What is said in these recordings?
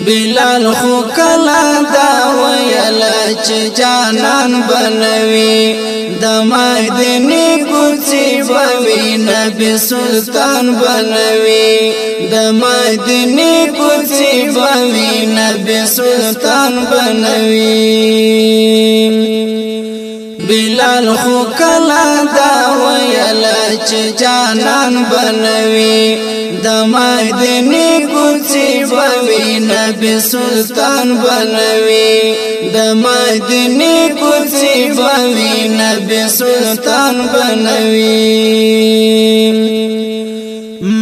بلال خو کلا دا ویلا چې جانان بنوي د مدینه کوڅې بوي نبی سلطان بنوي د مدینه کوڅې بوي نبی سلطان بنوي بلال خو کلا دا ویلا چې جانان بنوي د مدینه کوڅې بوي نبی سلطان بنوي د مدینه کوڅې بوي نبی سلطان بنوي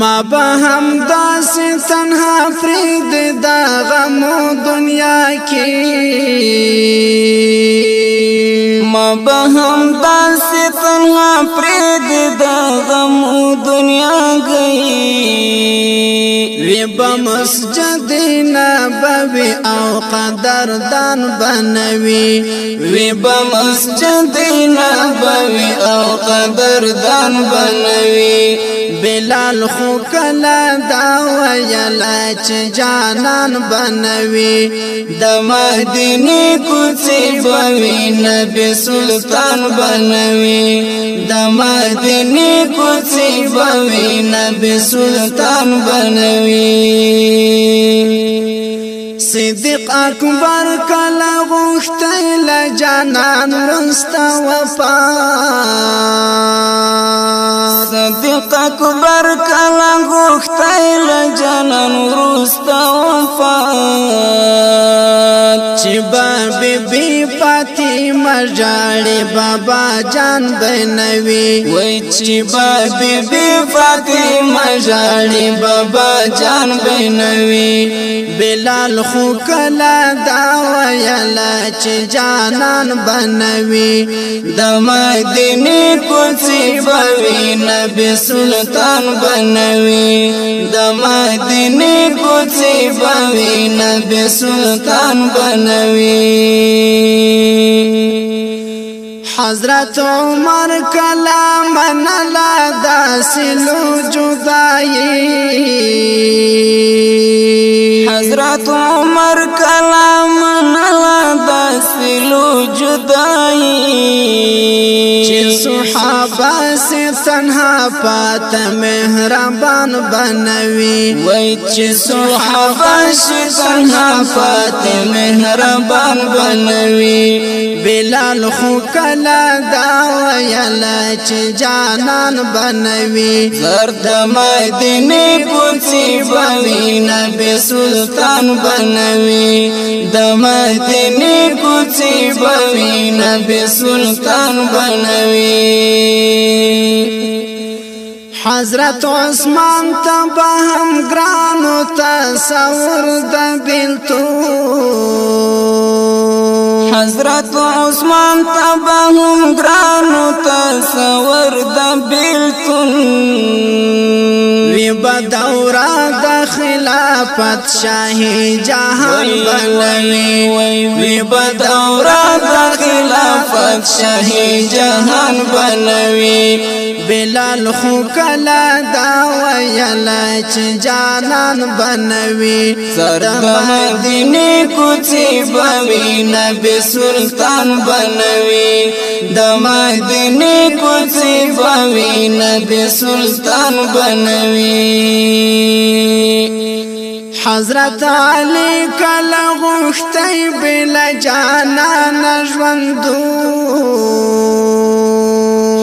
ما به هم داسې تنها فرید دا غمو دنیا کې ما به هم داسې تنها فرید دا غمو دنیا گئی وی با مسجد نبوی او قدردان بنوی وی با مسجد نبوی او قدردان بنوی بلال خو کلا دا ویلا چې جانان بنوي د مدینه کوڅې بوي نبی سلطان بنوي د مدینه کوڅې بوي نبی سلطان بنوي صدیق اکبر کلا غوښته ل جانان رستا وفا صدیق اکبر کلا غوښته ل جانان رستا وفا چې بی بی فاطمه جاړي بابا جان بنوي وای چې بی بی فاطمه جاړي بابا جان بنوي بلال خو کلا دا ویلا چې جانان بنوي د مدینه کوڅې بوي نبی سلطان بنوي د مدینه کوڅې بوي نبی سلطان بنوي حضرت عمر کلام نلا داسلو جدائی حضرت عمر کلام نلا داسلو جدائی چه صحابہ سے تنہا پات مہربان بنوی وی چه صحابہ سے تنہا پات مہربان بنوی بلال خو کلا دا ویلا چې جانان بنوي زرد مدینه کوڅې بوي نبی سلطان بنوي د مدینه کوڅې بوي نبی سلطان بنوي حضرت عثمان تبا هم گرانو تصور د بیلتون حضرت عثمان تبا هم گرانو تصور د بیلتون وی بدورا د خلافت شاہی جہان بنوی وی بدورا د خلافت شاہی جہان بنوی بلال خو کلا دا ویلا چې جانان بنوي د مدینه کوڅې بوي نبی سلطان بنوي د مدینه کوڅې بوي نبی سلطان بنوي حضرت علی کلا غوښتي بلا جانان ژوندو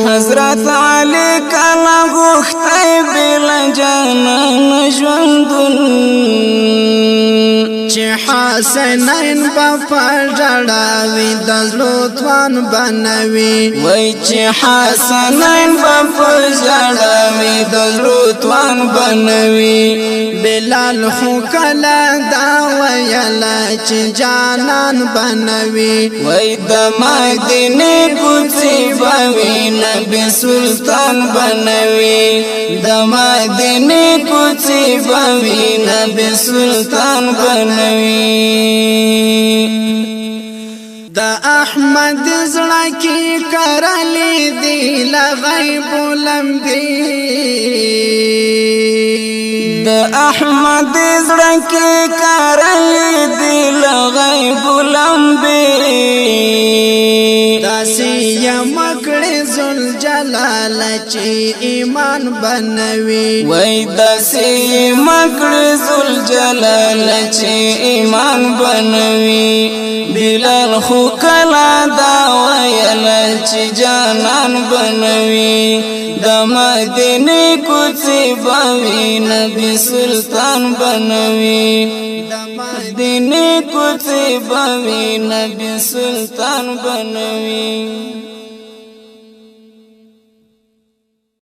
حضرت علی کلا غوښتي بلا جانان ژوندون چې حسنین په پړړاوي د لطفان بنوي وای چې حسنین په پړړاوي د لطفان بنوي بلال خو کلا دا ویلا چې جانان بنوي وای د مدینه کوڅې بوي نبی سلطان بنوي د مدینه کوڅې بوي نبی سلطان بنوي دا احمد زړه کې کرلې دی لغیب لمبي د احمد زړه کې کرلې چې ایمان بنوي وای داسې مکړ ذل جلال چې ایمان بنوي بلال خو کلا دا ویل چې جانان بنوي د مدینه کوڅې بوي نبی سلطان بنوي د مدینه کوڅې بوي نبی سلطان بنوي